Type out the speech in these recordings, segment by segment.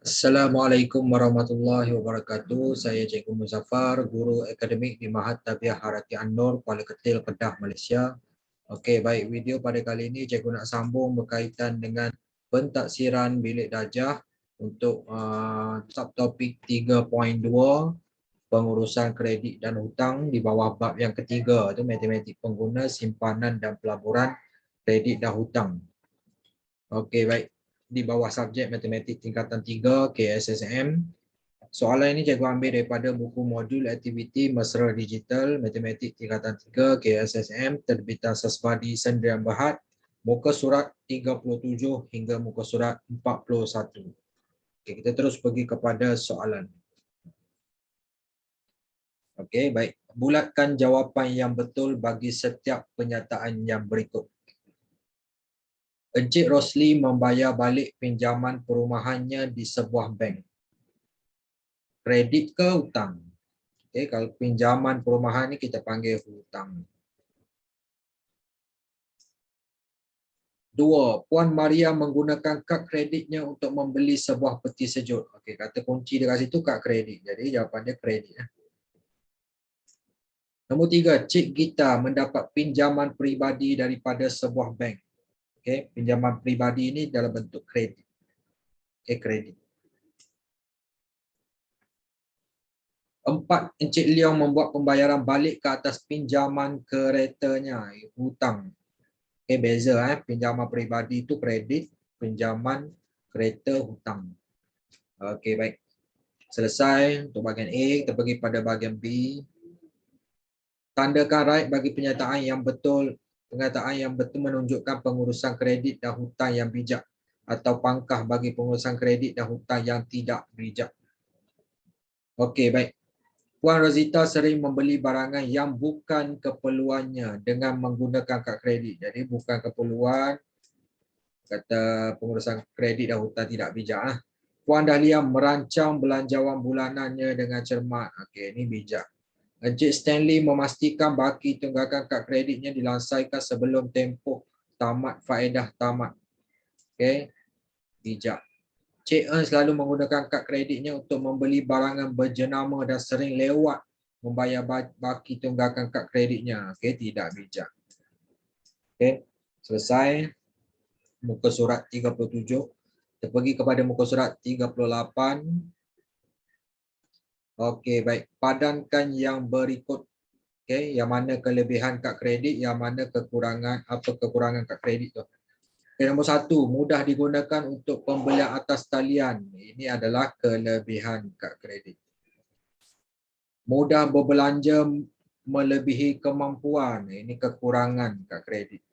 Assalamualaikum warahmatullahi wabarakatuh. Saya Cikgu Muzaffar, Guru Akademik di Mahat Tabiah Harati An-Nur, Kuala Ketil, Kedah, Malaysia. Okey, baik, video pada kali ini Cikgu nak sambung berkaitan dengan pentaksiran bilik darjah untuk subtopik 3.2 pengurusan kredit dan hutang di bawah bab yang ketiga, itu matematik pengguna, simpanan dan pelaburan kredit dan hutang. Okey, baik. Di bawah subjek matematik tingkatan 3 KSSM. Soalan ini cikgu ambil daripada buku modul aktiviti mesra digital matematik tingkatan 3 KSSM terbitan Sesbadi Sendirian Berhad, muka surat 37 hingga muka surat 41. Okey, kita terus pergi kepada soalan. Okey, baik. Bulatkan jawapan yang betul bagi setiap pernyataan yang berikut. Encik Rosli membayar balik pinjaman perumahannya di sebuah bank. Kredit ke hutang? Okay, kalau pinjaman perumahan ni kita panggil hutang. 2. Puan Maria menggunakan kad kreditnya untuk membeli sebuah peti sejuk. Okey, kata kunci dekat situ kad kredit. Jadi jawapan dia kredit. Nombor 3. Cik Gita mendapat pinjaman peribadi daripada sebuah bank. Okey, pinjaman peribadi ini dalam bentuk kredit. Okey, kredit. 4. Encik Leong membuat pembayaran balik ke atas pinjaman keretanya, hutang. Okay, beza pinjaman peribadi itu kredit, pinjaman kereta hutang. Okey, baik. Selesai untuk bahagian A, kita pergi pada bahagian B. Tandakan right bagi pernyataan yang betul. Pernyataan yang betul menunjukkan pengurusan kredit dan hutang yang bijak atau pangkah bagi pengurusan kredit dan hutang yang tidak bijak. Okey, baik. Puan Rosita sering membeli barangan yang bukan keperluannya dengan menggunakan kad kredit. Jadi bukan keperluan, kata pengurusan kredit dan hutang tidak bijak. Puan Dahlia merancang belanjawan bulanannya dengan cermat. Okey, ini bijak. Encik Stanley memastikan baki tunggakan kad kreditnya dilansaikan sebelum tempoh tamat faedah tamat. Okey, bijak. Cik Ern selalu menggunakan kad kreditnya untuk membeli barangan berjenama dan sering lewat membayar baki tunggakan kad kreditnya. Okey, tidak bijak. Okey, selesai. Muka surat 37. Kita pergi kepada muka surat 38. Okey, baik. Padankan yang berikut. Okey, yang mana kelebihan kad kredit, yang mana kekurangan kad kredit tu. Okay, nombor 1, mudah digunakan untuk pembelian atas talian. Ini adalah kelebihan kad kredit. Mudah berbelanja melebihi kemampuan. Ini kekurangan kad kredit.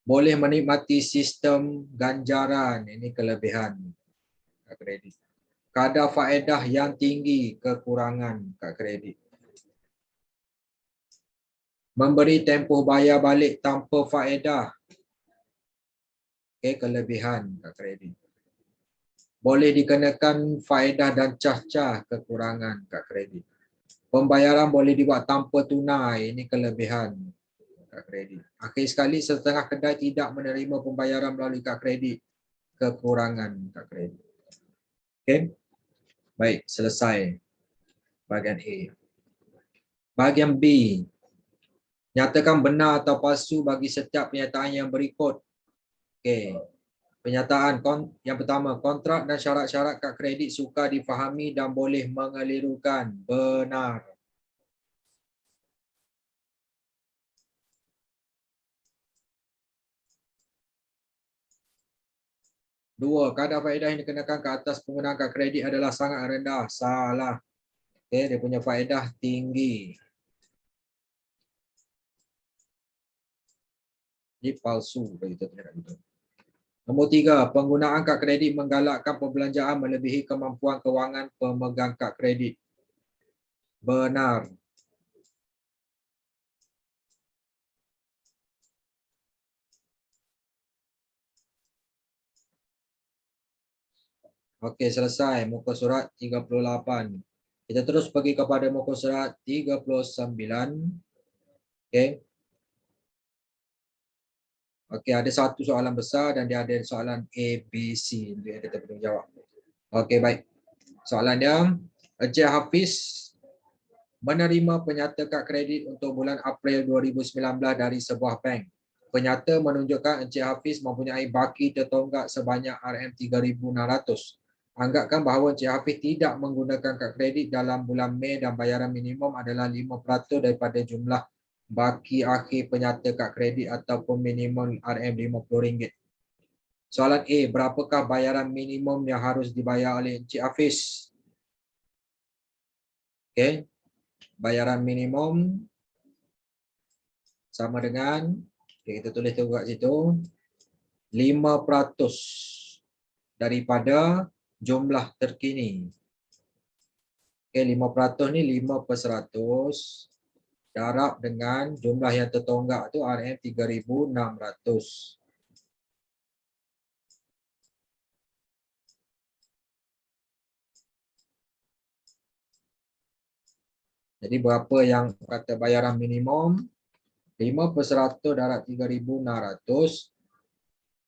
Boleh menikmati sistem ganjaran. Ini kelebihan kad kredit. Kadar faedah yang tinggi, kekurangan kad kredit. Memberi tempoh bayar balik tanpa faedah. Okay, kelebihan kad kredit. Boleh dikenakan faedah dan cah-cah, kekurangan kad kredit. Pembayaran boleh dibuat tanpa tunai, ini kelebihan kad kredit. Akhir sekali, setengah kedai tidak menerima pembayaran melalui kad kredit, kekurangan kad kredit. Okay, baik, selesai bahagian A. Bahagian B. Nyatakan benar atau palsu bagi setiap pernyataan yang berikut. Okey. Pernyataan yang pertama, kontrak dan syarat-syarat kad kredit sukar difahami dan boleh mengelirukan. Benar. Dua, kadar faedah yang dikenakan ke atas penggunaan kad kredit adalah sangat rendah. Salah. Okey, dia punya faedah tinggi. Ini palsu bagi kita cakap gitu. Nombor 3, penggunaan kad kredit menggalakkan perbelanjaan melebihi kemampuan kewangan pemegang kad kredit. Benar. Okey, selesai muka surat 38. Kita terus pergi kepada muka surat 39. Okey. Okey, ada satu soalan besar dan dia ada soalan A, B, C. Dia kita perlu jawab. Okey, baik. Soalan dia, Encik Hafiz menerima penyata kad kredit untuk bulan April 2019 dari sebuah bank. Penyata menunjukkan Encik Hafiz mempunyai baki tertonggak sebanyak RM3,600. Anggapkan bahawa Encik Hafiz tidak menggunakan kad kredit dalam bulan Mei dan bayaran minimum adalah 5% daripada jumlah baki akhir penyata kad kredit ataupun minimum RM50. Soalan A, berapakah bayaran minimum yang harus dibayar oleh Encik Hafiz? Okey. Bayaran minimum sama dengan, kita tulis tu kat situ, 5% daripada jumlah terkini. Okey, 5% ni 5/100 darab dengan jumlah yang tertonggak tu RM3,600. Jadi berapa yang kata bayaran minimum? 5/100 darab 3,600.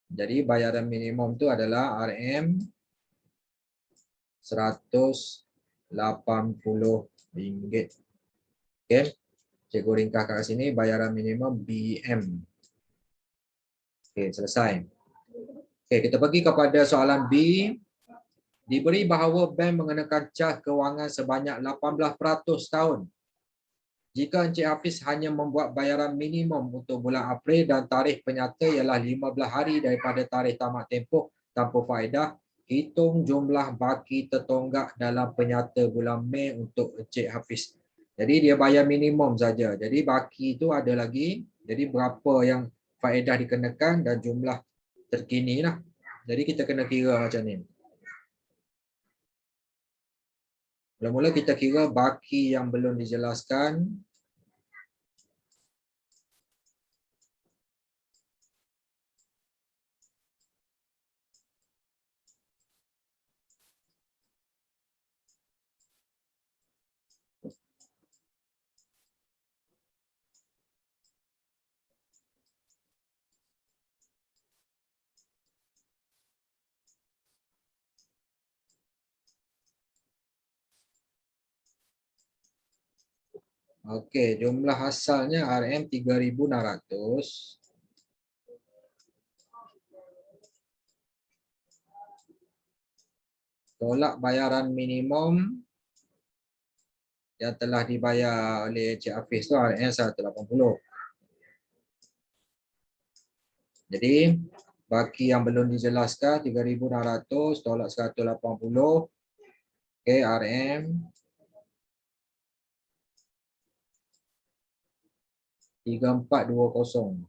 Jadi bayaran minimum tu adalah RM180. Okey. Cikgu ringkas kat sini bayaran minimum BM. Okey, selesai. Okey, kita pergi kepada soalan B. Diberi bahawa bank mengenakan cas kewangan sebanyak 18% tahun. Jika Encik Hafiz hanya membuat bayaran minimum untuk bulan April dan tarikh penyata ialah 15 hari daripada tarikh tamat tempoh tanpa faedah, hitung jumlah baki tertonggak dalam penyata bulan Mei untuk Encik Hafiz. Jadi dia bayar minimum saja. Jadi baki itu ada lagi. Jadi berapa yang faedah dikenakan dan jumlah terkini lah. Jadi kita kena kira macam ni. Mula-mula kita kira baki yang belum dijelaskan. Okey, jumlah asalnya RM3,600. Tolak bayaran minimum yang telah dibayar oleh Encik Hafiz tu RM180. Jadi baki yang belum dijelaskan 3,600 tolak 180. Okey, RM 3,420.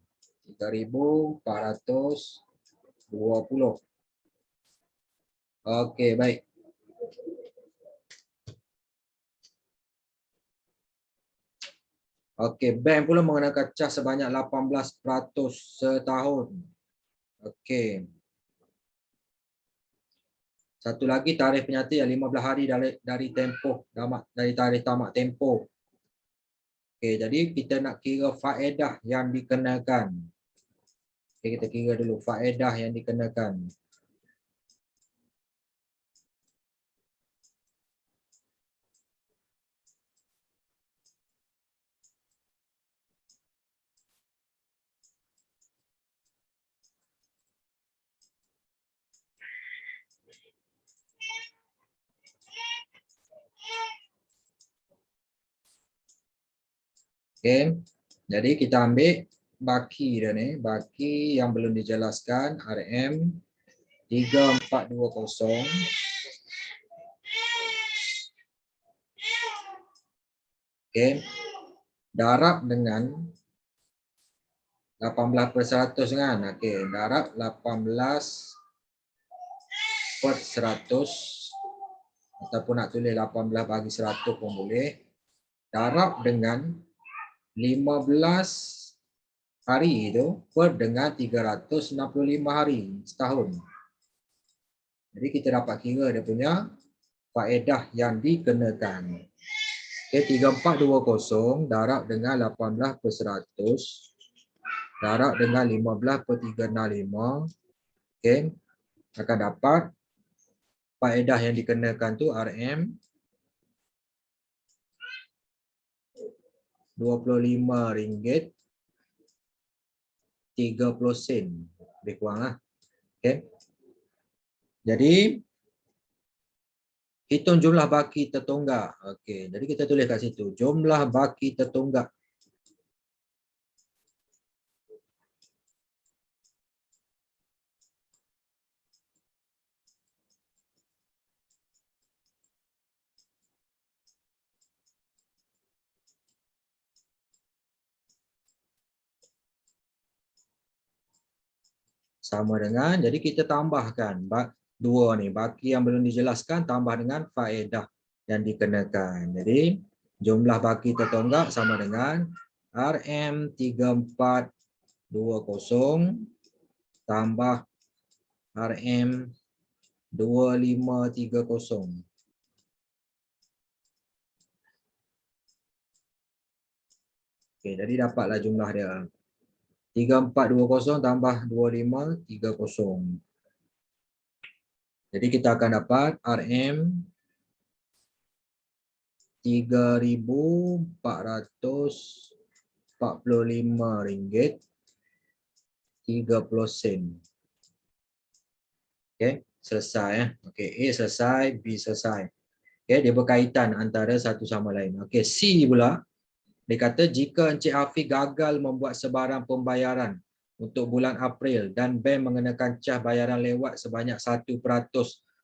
3,420. Okey, baik. Okey, bank pula mengenakan cas sebanyak 18% setahun. Okey. Satu lagi tarikh penyata yang 15 hari dari tempoh dari tarikh tamat tempoh. Okey, jadi kita nak kira faedah yang dikenakan. Okey, kita kira dulu faedah yang dikenakan. Okey. Jadi kita ambil baki dia ni, baki yang belum dijelaskan RM3,420. Okey. Darab dengan 18% kan? Okey, darab 18/100 ataupun nak tulis 18/100 pun boleh. Darab dengan 15 hari itu per dengan 365 hari setahun. Jadi kita dapat kira dia punya faedah yang dikenakan. Okay, 3,420 darab dengan 18/100 darab dengan 15/365. Okey, akan dapat faedah yang dikenakan tu RM RM25.30. Lebih kurang lah. Okey. Jadi hitung jumlah baki tertunggak. Okey, jadi kita tulis kat situ jumlah baki tertunggak. Sama dengan, jadi kita tambahkan dua ni, baki yang belum dijelaskan tambah dengan faedah yang dikenakan. Jadi jumlah baki tertunggak sama dengan RM3420 tambah RM2530. Okey, jadi dapatlah jumlah dia. 3420 tambah 2530. Jadi kita akan dapat RM RM3,445.30. Okey, selesai. Okey, A selesai, B selesai. Okey, dia berkaitan antara satu sama lain. Okey, C pula. Dia kata jika Encik Hafiz gagal membuat sebarang pembayaran untuk bulan April dan bank mengenakan cas bayaran lewat sebanyak 1%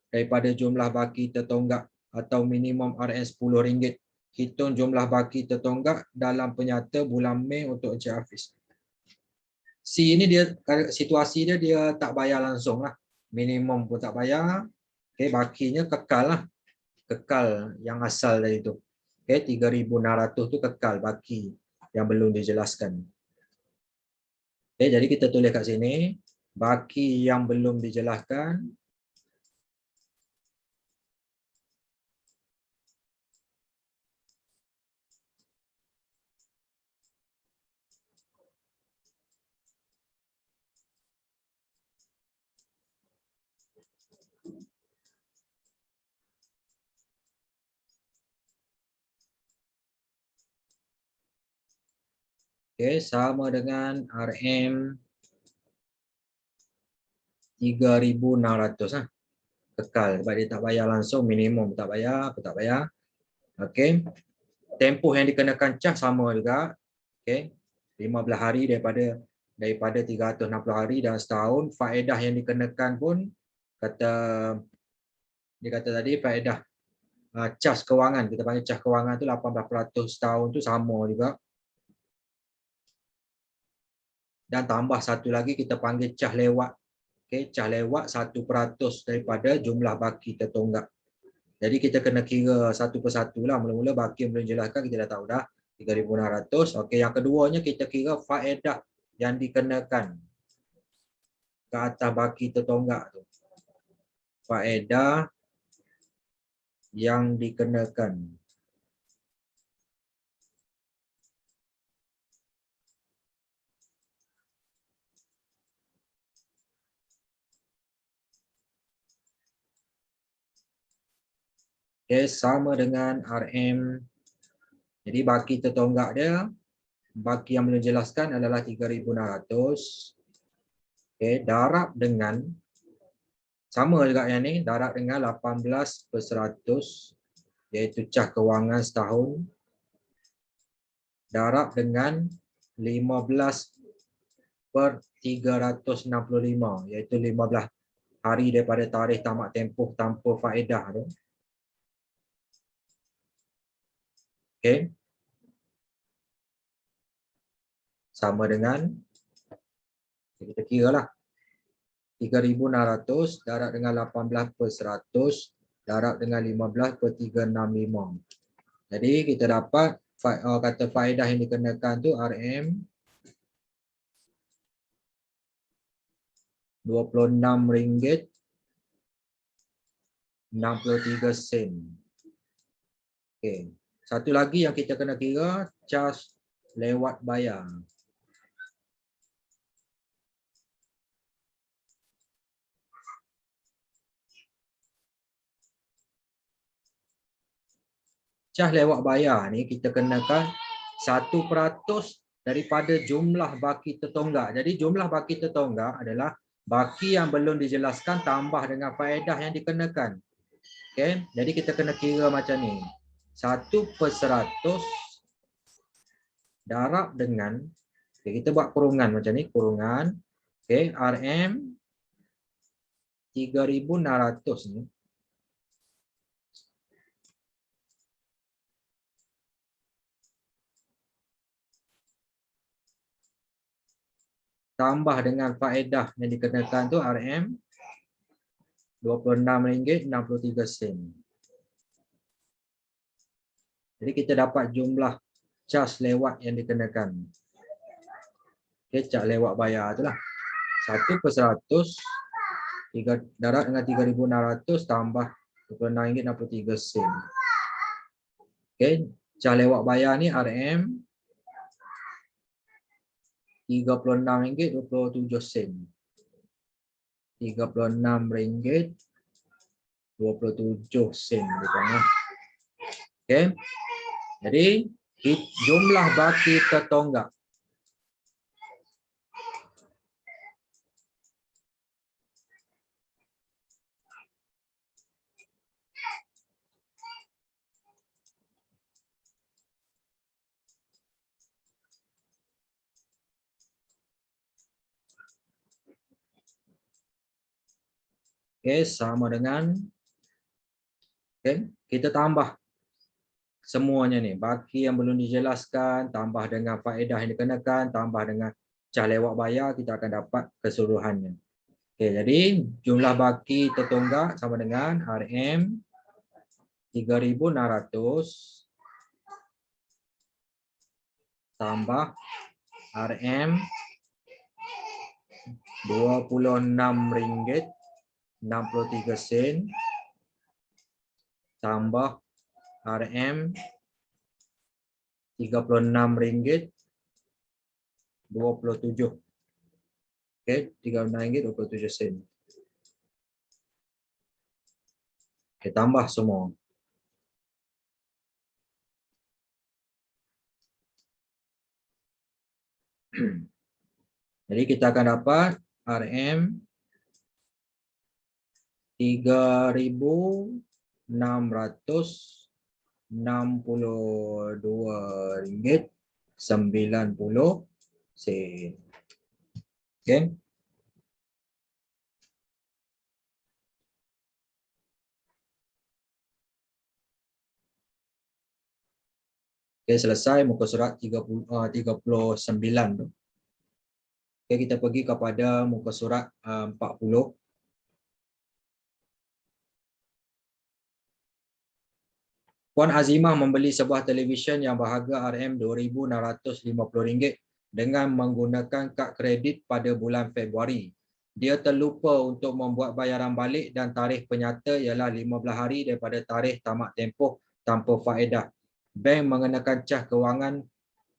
daripada jumlah baki tertunggak atau minimum RM10, hitung jumlah baki tertunggak dalam penyata bulan Mei untuk Encik Hafiz. C ini dia situasi dia tak bayar langsung lah. Minimum pun tak bayar. Okay, bakinya kekal lah. Kekal yang asal dari itu. Okay, 3,600 tu kekal baki yang belum dijelaskan. Okay, jadi kita tulis kat sini. Baki yang belum dijelaskan. Okay, sama dengan RM 3,600 lah. Kekal sebab dia tak bayar langsung, minimum tak bayar, apa tak bayar. Okey. Tempoh yang dikenakan cas sama juga. Okey. 15 hari daripada 360 hari dan setahun. Faedah yang dikenakan pun dia kata tadi faedah cas kewangan, kita panggil cas kewangan tu 18% setahun tu sama juga. Dan tambah satu lagi kita panggil cas lewat. Okey, cas lewat 1% daripada jumlah baki tertunggak. Jadi kita kena kira satu persatu lah. Mula-mula baki yang belum jelaskan kita dah tahu dah 3,600. Okey, yang keduanya kita kira faedah yang dikenakan ke atas baki tertunggak tu. Faedah yang dikenakan. Okey, sama dengan RM. Jadi baki tertunggak dia, baki yang belum jelaskan adalah 3,600. Okey, darab dengan sama juga yang ni, darab dengan 18% iaitu cas kewangan setahun. Darab dengan 15/365 iaitu 15 hari daripada tarikh tamat tempoh tanpa faedah tu. Okey. Sama dengan kita kira lah 3,600 darab dengan 18% darab dengan 15/365. Jadi kita dapat kata faedah yang dikenakan tu RM RM26.63. Okey. Satu lagi yang kita kena kira cas lewat bayar. Cas lewat bayar ni kita kenakan 1% daripada jumlah baki tertonggak. Jadi jumlah baki tertonggak adalah baki yang belum dijelaskan tambah dengan faedah yang dikenakan. Okay? Jadi kita kena kira macam ni. 1/100 darab dengan, okay, kita buat kurungan macam ni, kurungan, okay, RM 3.600 ni. Tambah dengan faedah yang dikenakan tu RM RM26.63. Jadi kita dapat jumlah cas lewat yang dikenakan. Cas lewat bayar tu lah. 1/100 darab dengan 3.600 tambah RM26.63. Okay. Cas lewat bayar ni RM RM36.27. RM36.27. Okay. Jadi jumlah baki tertonggak. Okay, sama dengan, okay, kita tambah semuanya ni, baki yang belum dijelaskan, tambah dengan faedah yang dikenakan, tambah dengan cas lewat bayar, kita akan dapat keseluruhannya. Okay, jadi jumlah baki tertonggak sama dengan RM 3.600 tambah RM RM26.63 tambah RM RM36.27. Okey, RM36.27. Okey, tambah semua. Jadi kita akan dapat RM RM3.662.90. Okey. Okey, selesai muka surat 39 tu. Okey, kita pergi kepada muka surat 40. Puan Azimah membeli sebuah televisyen yang berharga RM2.650 dengan menggunakan kad kredit pada bulan Februari. Dia terlupa untuk membuat bayaran balik dan tarikh penyata ialah 15 hari daripada tarikh tamat tempoh tanpa faedah. Bank mengenakan cas kewangan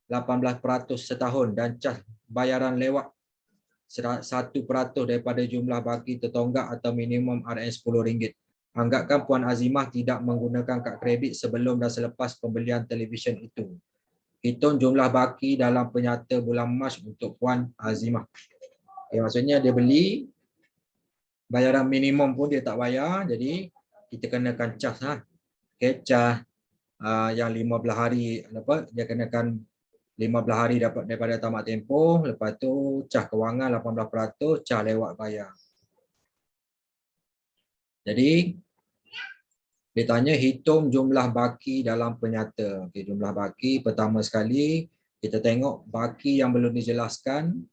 18% setahun dan cas bayaran lewat 1% daripada jumlah baki tertonggak atau minimum RM10. Anggapkan Puan Azimah tidak menggunakan kad kredit sebelum dan selepas pembelian televisyen itu. Hitung jumlah baki dalam penyata bulan Mac untuk Puan Azimah. Okay, maksudnya dia beli, bayaran minimum pun dia tak bayar, jadi kita kenakan cas. Okay, cas yang 15 hari, dia kenakan 15 hari dapat daripada tamat tempoh, lepas tu cas kewangan 18%, cas lewat bayar. Jadi dia tanya hitung jumlah baki dalam penyata. Okay, jumlah baki pertama sekali kita tengok baki yang belum dijelaskan.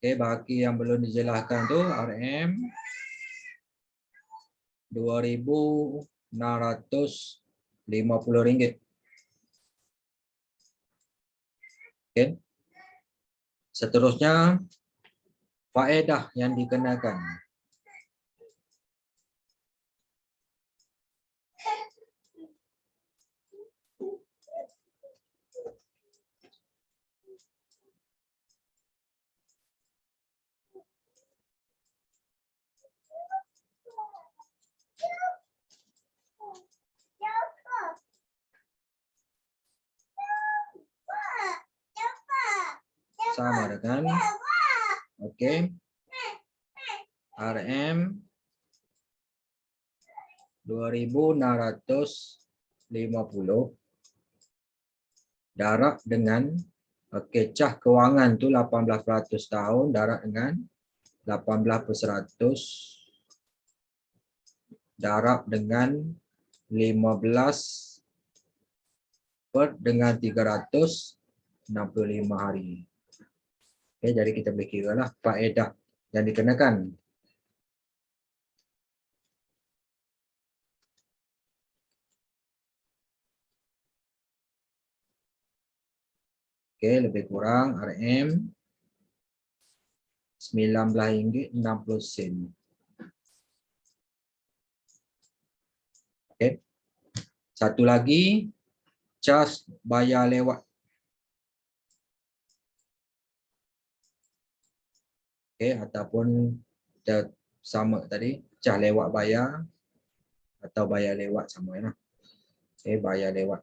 Okay, baki yang belum dijelaskan tu RM RM2.650. Okay. Seterusnya, faedah yang dikenakan. Sama dengan RM 2.650 darab dengan cah kewangan tu 18% tahun darab dengan 18% darab dengan 15 dengan 365 hari. Okay, jadi kita boleh kira lah faedah yang dikenakan. Okay, lebih kurang RM RM19.60. Okay. Satu lagi, cas bayar lewat. Okay, ataupun sama tadi, cas lewat bayar atau bayar lewat sama lah. Okay, bayar lewat.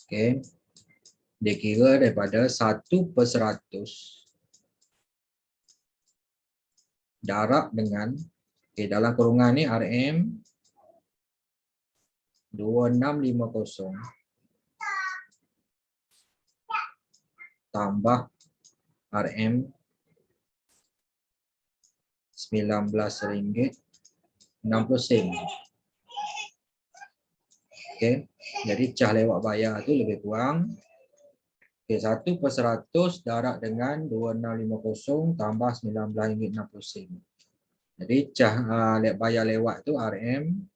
Okay. Dikira daripada 1/100 darab dengan dalam kurungan ni RM 2650 tambah RM RM19.60. Okay. Jadi cah lewat bayar tu lebih kurang 1/100 darab dengan 2650 tambah RM19.60. Jadi cah bayar lewat tu RM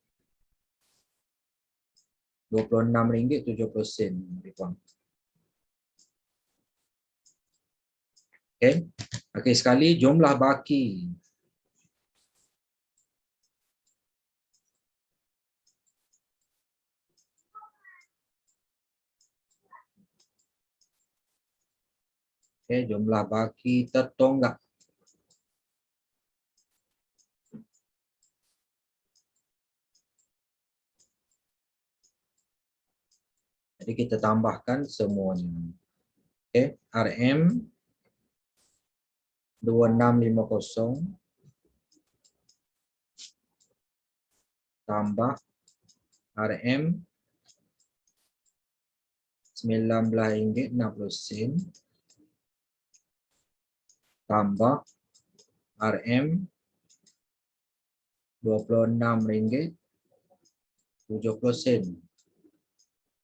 RM26.70 lebih kurang. Okay. Okey, sekali jumlah baki. Okay, jumlah baki tertonggak. Jadi kita tambahkan semuanya. Okay, RM 2650 tambah RM RM19.60 tambah RM RM26.70.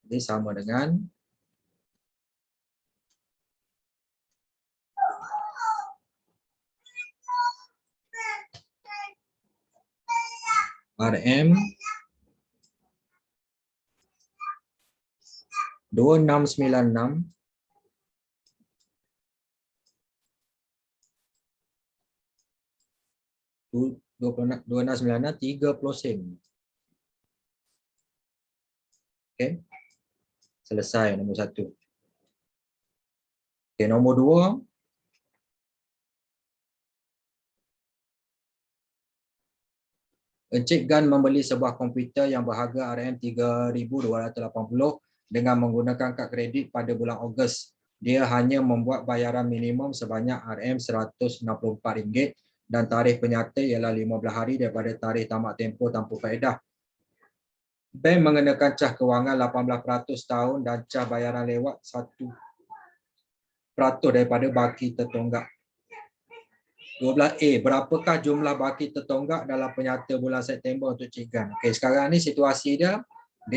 Jadi sama dengan RM 2696 30 sen. Okey. Selesai nombor 1. Okey, nombor 2. Encik Gan membeli sebuah komputer yang berharga RM3,280 dengan menggunakan kad kredit pada bulan Ogos. Dia hanya membuat bayaran minimum sebanyak RM164 dan tarikh penyata ialah 15 hari daripada tarikh tamat tempoh tanpa faedah. Bank mengenakan cah kewangan 18% tahun dan cah bayaran lewat 1% daripada baki tertonggak. 12A, berapakah jumlah baki tertonggak dalam penyata bulan September untuk Cik Gan? Okey, sekarang ni situasi dia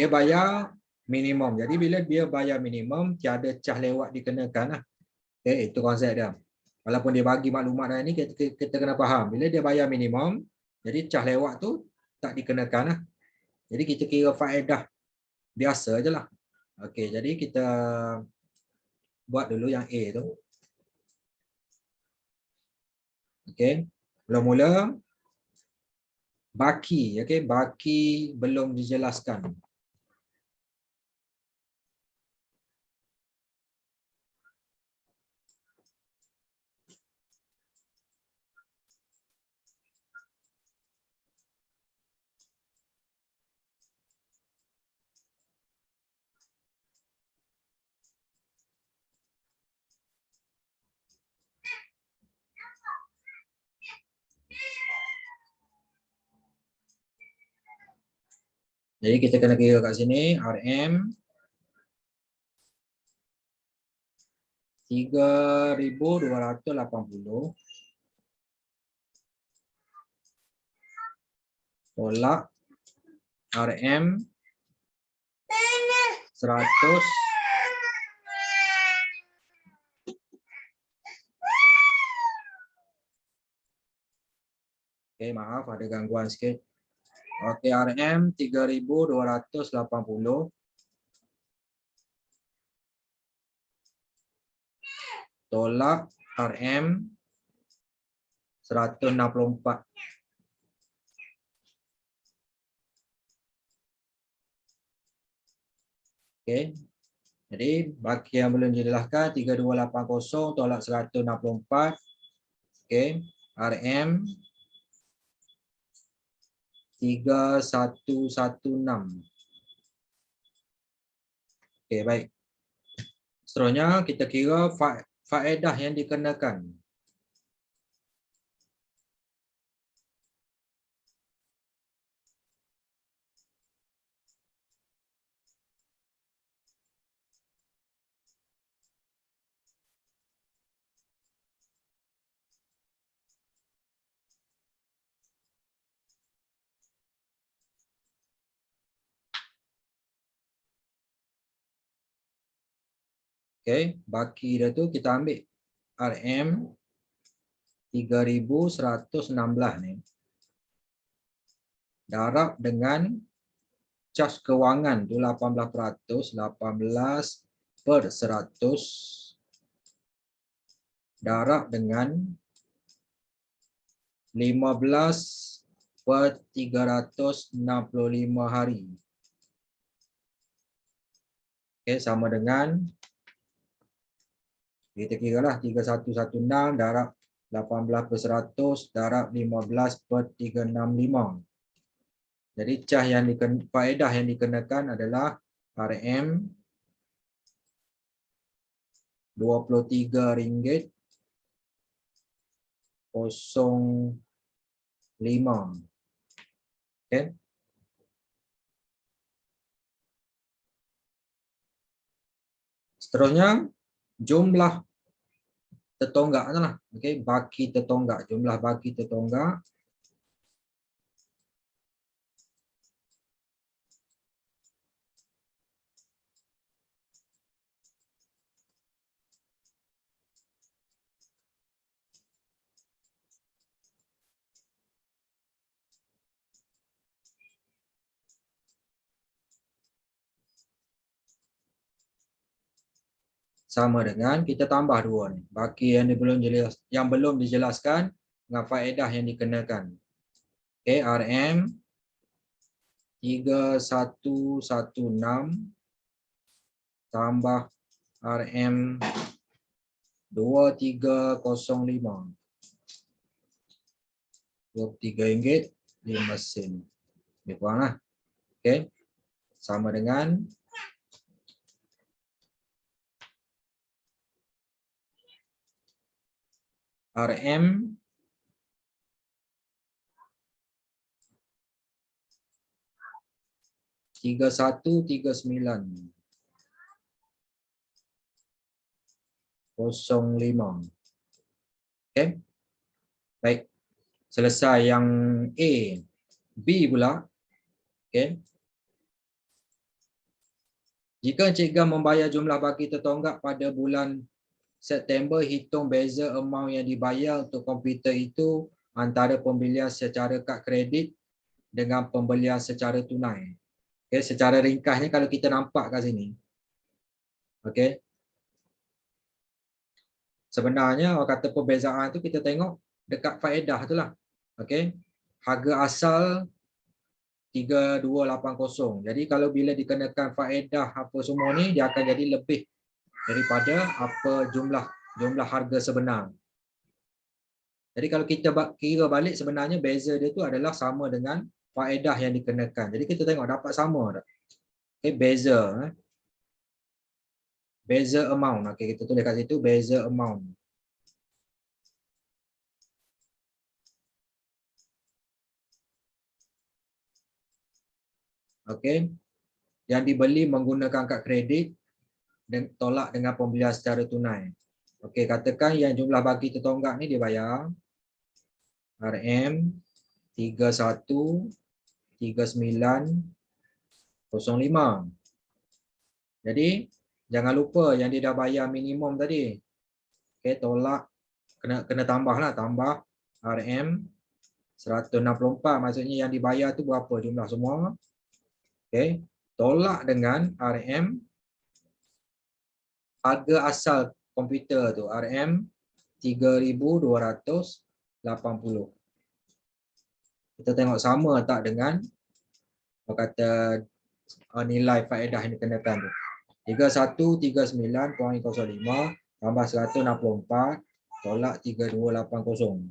bayar minimum. Jadi bila dia bayar minimum, tiada cas lewat dikenakan lah. Okay, itu konsep dia. Walaupun dia bagi maklumat dah ni, kita kena faham. Bila dia bayar minimum, jadi cas lewat tu tak dikenakan lah. Jadi kita kira faedah biasa je lah. Okey, jadi kita buat dulu yang A tu. Okey, mula-mula baki, okey, baki belum dijelaskan. Jadi kita kena kira kat sini RM 3.280 tolak RM 100. Okey, maaf ada gangguan sikit. Okey, RM 3.280 tolak RM 164. Okey. Jadi baki yang belum dijelaskan 3280 tolak 164. Okey, RM 3116. Okey, baik. Seterusnya kita kira faedah yang dikenakan. Okey, baki dia tu kita ambil RM 3116 ni. Darab dengan cas kewangan tu 18%, 18 per 100 darab dengan 15 per 365 hari. Okey, sama dengan kita kira lah 3116 darab 18 per 100 darab 15 per 365. Jadi cas yang faedah yang dikenakan adalah RM 23 05. Okey. Seterusnya jumlah tertonggak lah. Okey, baki tertonggak, jumlah baki tertonggak. Sama dengan kita tambah dua ni. Baki yang belum dijelaskan dengan faedah yang dikenakan. Okey, RM 3116 tambah RM 2305. RM23.05. Lebih kurang lah. Okey. Sama dengan RM 3139.05. Okey. Baik. Selesai yang A. B pula. Okey. Jika Encik Gam membayar jumlah baki tertonggak pada bulan September, hitung beza amount yang dibayar untuk komputer itu antara pembelian secara kad kredit dengan pembelian secara tunai. Okay, secara ringkasnya kalau kita nampak kat sini. Okay. Sebenarnya orang kata perbezaan tu kita tengok dekat faedah tu lah. Okay. Harga asal 3280. Jadi kalau bila dikenakan faedah apa semua ni, dia akan jadi lebih daripada apa jumlah harga sebenar. Jadi kalau kita kira balik, sebenarnya beza dia tu adalah sama dengan faedah yang dikenakan. Jadi kita tengok dapat sama tak? Okay, beza. Beza amount. Okay, kita tulis kat situ beza amount. Okay. Yang dibeli menggunakan kad kredit dan tolak dengan pembelian secara tunai. Okey, katakan yang jumlah baki tertonggak ni dia bayar RM 313905. Jadi jangan lupa yang dia dah bayar minimum tadi. Okey, tolak kena tambahlah, tambah RM 164. Maksudnya yang dibayar tu berapa jumlah semua. Okey, tolak dengan RM harga asal komputer tu RM 3280. Kita tengok sama tak dengan kata nilai faedah yang dikenakan tu. 3139.05 tambah 164 tolak 3280.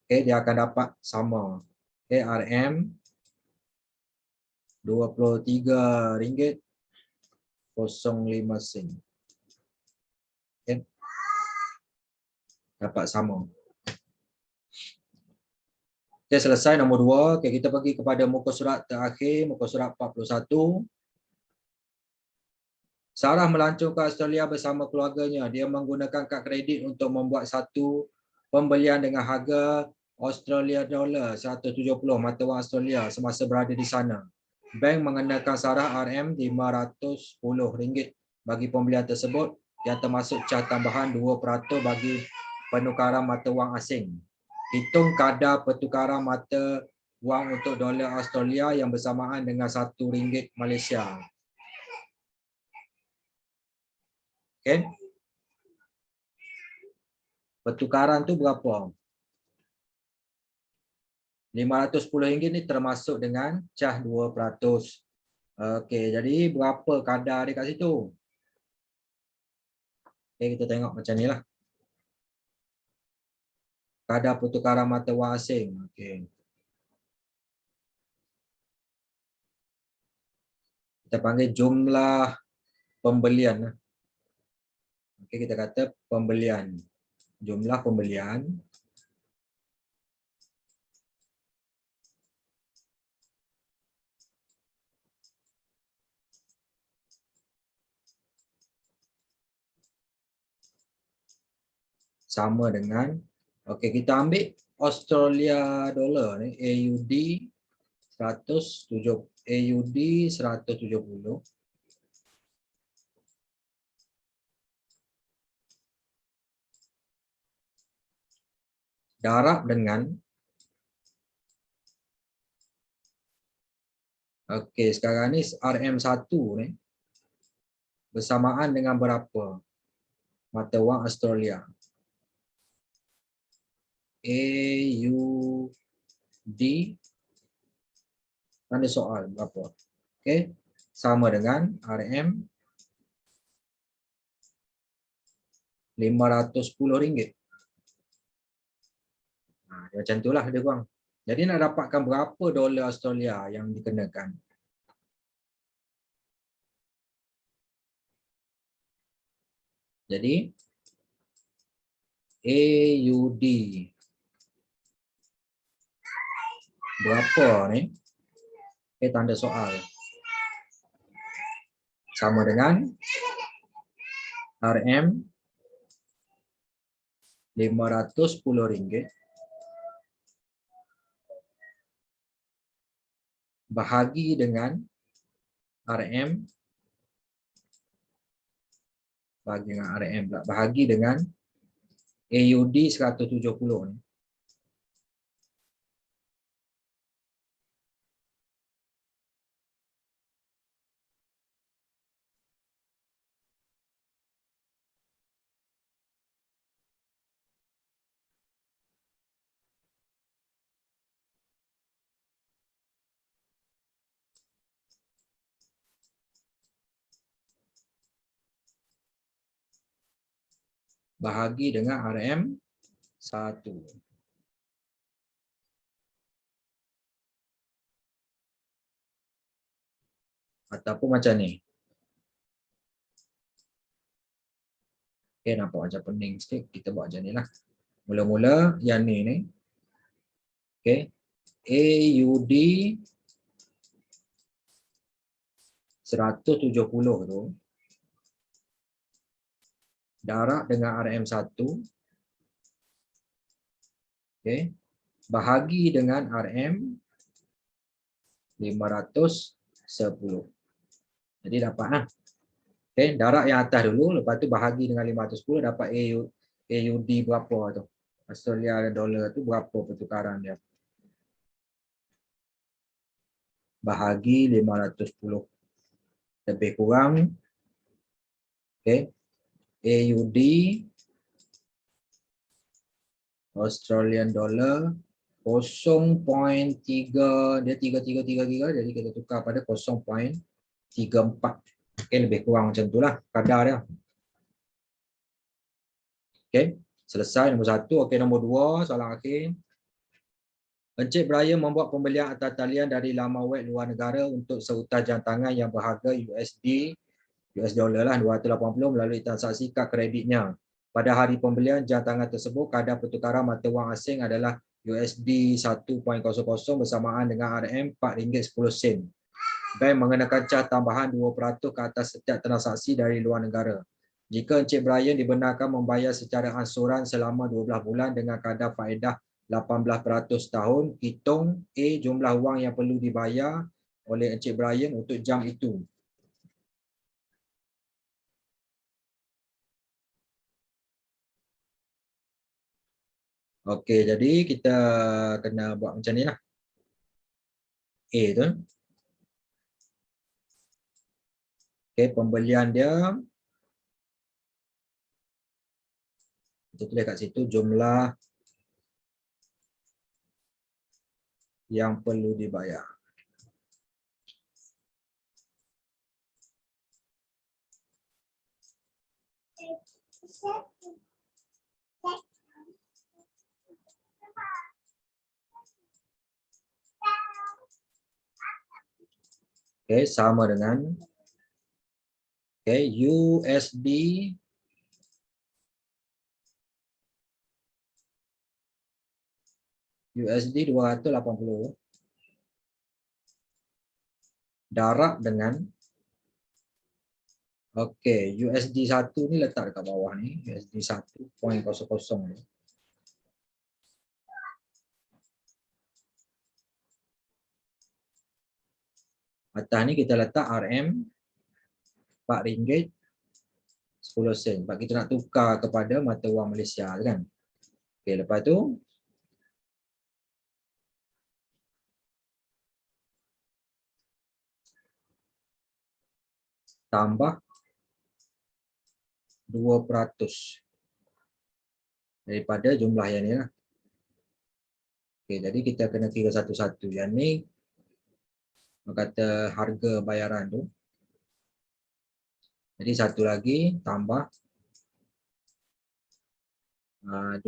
Okey, dia akan dapat sama. Okey, RM RM23.05. Okey. Dapat sama. Okey, selesai nombor 2. Okey, kita pergi kepada muka surat terakhir, muka surat 41. Sarah melancong ke Australia bersama keluarganya. Dia menggunakan kad kredit untuk membuat satu pembelian dengan harga Australia dollar 170 mata wang Australia semasa berada di sana. Bank mengenakan Sarah RM510 bagi pembelian tersebut yang termasuk cas tambahan 2% bagi penukaran mata wang asing. Hitung kadar pertukaran mata wang untuk dolar Australia yang bersamaan dengan RM1 Malaysia. Okay. Pertukaran tu berapa? RM510 ni termasuk dengan cas 2%. Okey, jadi berapa kadar dia kat situ? Okey, kita tengok macam ni lah. Kadar pertukaran mata wang asing. Okey. Kita panggil jumlah pembelian. Okey, kita kata pembelian. Jumlah pembelian. Sama dengan, okey, kita ambil Australia dollar ni, AUD 170. Darab dengan, okey, sekarang ni RM1 ni bersamaan dengan berapa mata wang Australia? AUD, tanda soal berapa? Okey, sama dengan RM RM510. Macam itulah dia bang. Jadi nak dapatkan berapa dolar Australia yang dikenakan? Jadi AUD berapa ni? Tanda soal. Sama dengan RM RM510 bahagi dengan RM Bahagi dengan RM pula. Bahagi dengan AUD 170 ni. Bahagi dengan RM 1. Ataupun macam ni. Okay, nampak macam pening sikit. Kita buat macam ni lah. Mula-mula yang ni. Okay. AUD 170 tu darab dengan RM1. Okay. Bahagi dengan RM 510. Jadi dapat lah. Okay. Darab yang atas dulu. Lepas tu bahagi dengan 510 dapat AUD berapa tu. Australia dollar tu berapa pertukaran dia. Bahagi 510. Lebih kurang. Okay. AUD Australian dollar 0.3, dia 3333, jadi kita tukar pada 0.34. Okay, lebih kurang macam itulah kadar dia. Okay, selesai nombor 1. Okay, nombor 2, soalan akhir. Encik Brian membuat pembelian atas talian dari laman web luar negara untuk seutas jam tangan yang berharga US dollar lah 280 melalui transaksi kad kreditnya. Pada hari pembelian jam tangan tersebut, kadar pertukaran mata wang asing adalah USD 1.00 bersamaan dengan RM RM4.10. Bank mengenakan cas tambahan 2% ke atas setiap transaksi dari luar negara. Jika Encik Brian dibenarkan membayar secara ansuran selama 12 bulan dengan kadar faedah 18% tahun, hitung A jumlah wang yang perlu dibayar oleh Encik Brian untuk jam itu. Okey, jadi kita kena buat macam ni lah. A tu. Okey, pembelian dia. Kita tulis kat situ jumlah yang perlu dibayar. Okey, sama dengan USD USD 280 darab dengan USD 1 ni letak dekat bawah ni, USD 1.00 ni. Atas ni kita letak RM RM4.10 sebab kita nak tukar kepada mata wang Malaysia kan. Okey, lepas tu tambah 2% daripada jumlah yang ni lah. Okey, jadi kita kena kira satu-satu. Yang ni kata harga bayaran tu. Jadi satu lagi tambah 2%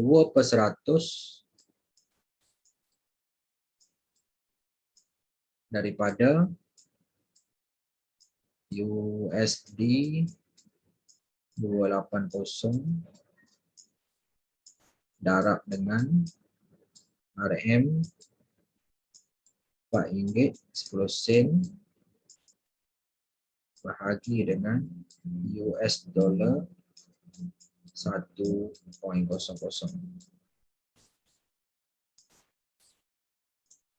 daripada USD 280 darab dengan RM RM4.10 bahagi dengan US dollar 1.00.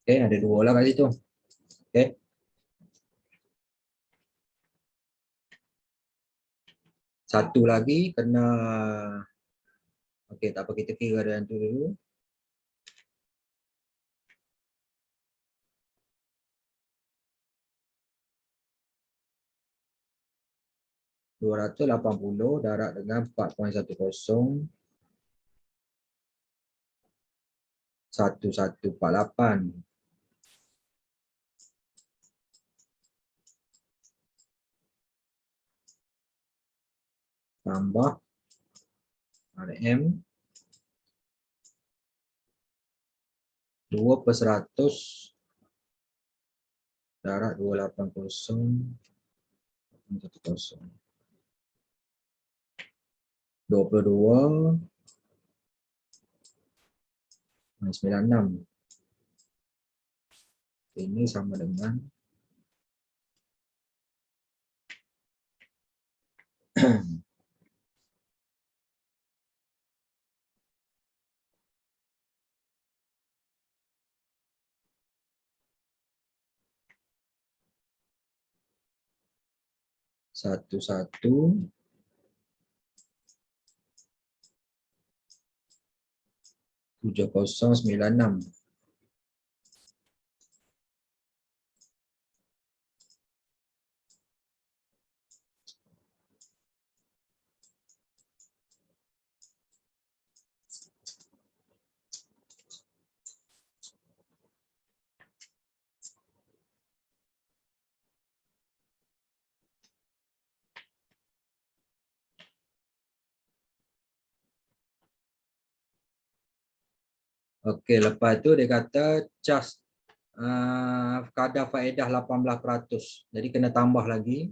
Okey, ada dua lah kat situ. Okey. Satu lagi kena, okey tak apa, kita kira yang tu dulu. $280 darab dengan 4.10 1148 tambah RM 2/100 darab 280 22/96. Ini sama dengan 117096. Okey, lepas tu dia kata cas kadar faedah 18%. Jadi kena tambah lagi.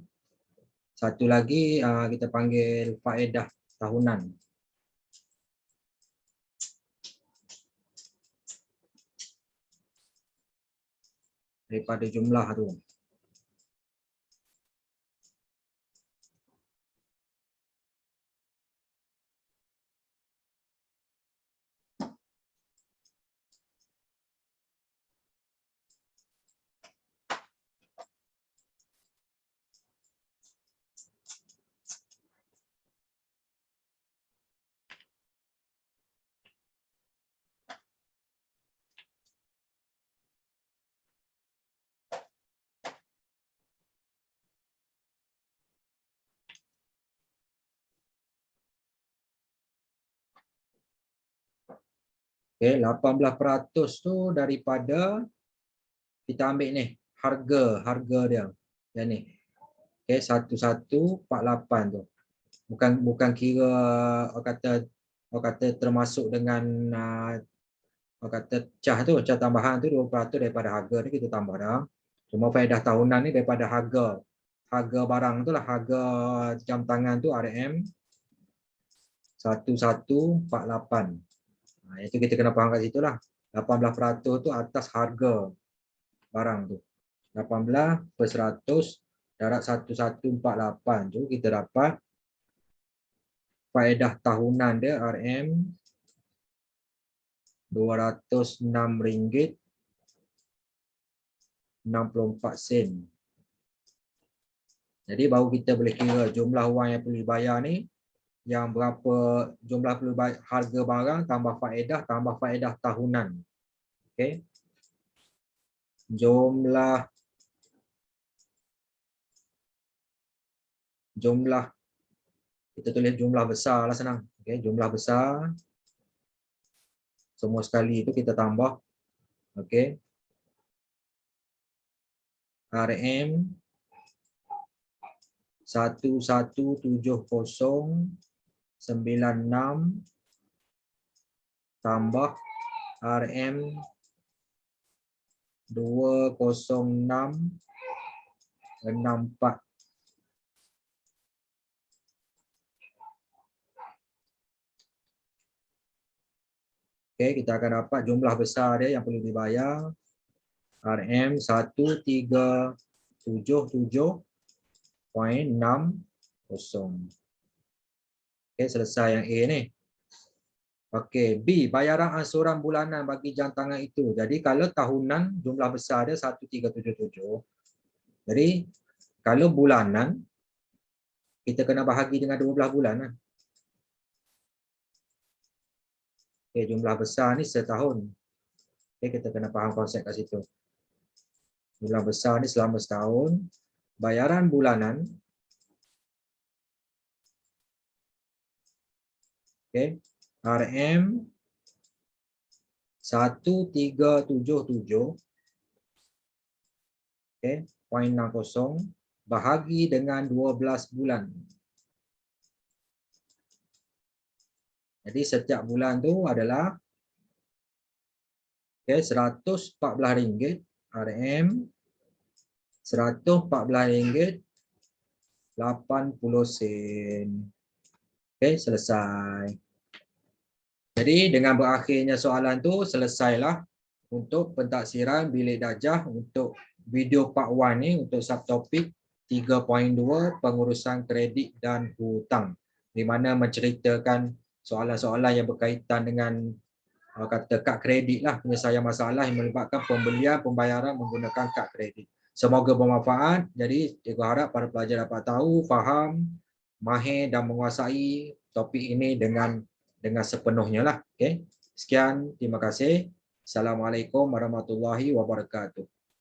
Satu lagi kita panggil faedah tahunan. Daripada jumlah tu. Okey, 18% tu daripada kita ambil ni harga dia. Yang ni. Okey, 1148 tu. Bukan kira orang kata termasuk dengan orang kata cah tambahan tu 20% daripada harga ni kita tambah dah. Cuma faedah tahunan ni daripada harga barang tu lah, harga jam tangan tu RM 1148. Itu kita kena faham kat situ lah. 18% tu atas harga barang tu. 18/100 darab 1148 tu kita dapat faedah tahunan dia RM RM206.64. Jadi baru kita boleh kira jumlah wang yang perlu dibayar ni, yang berapa jumlah perlu bayar, harga barang tambah faedah tahunan. Okey. Jumlah kita tulis jumlah besar lah, senang. Okey, jumlah besar semua sekali itu kita tambah. Okey. RM 117096 tambah RM 20664. Okey, kita akan dapat jumlah besar dia yang perlu dibayar RM 1377.60. Okey, selesai yang A ni. Okey, B, bayaran angsuran bulanan bagi jam tangan itu. Jadi kalau tahunan jumlah besar dia 1377. Jadi kalau bulanan Kita kena bahagi dengan 12 bulan. Okay, jumlah besar ni setahun. Okay, kita kena faham konsep kat situ. Jumlah besar ni selama setahun. Bayaran bulanan. Okay, RM 1377. Okay, 0.60 bahagi dengan 12 bulan. Jadi setiap bulan tu adalah okay, RM114 RM RM114.80. Okay, selesai. Jadi dengan berakhirnya soalan tu selesailah untuk pentaksiran bilik darjah untuk video part 1 ni untuk subtopik 3.2 pengurusan kredit dan hutang, di mana menceritakan soalan-soalan yang berkaitan dengan kata kad kredit lah, penyelesaian masalah yang melibatkan pembelian pembayaran menggunakan kad kredit. Semoga bermanfaat. Jadi cikgu harap para pelajar dapat tahu, faham, mahir dan menguasai topik ini dengan sepenuhnya lah. Okay. Sekian, terima kasih. Assalamualaikum warahmatullahi wabarakatuh.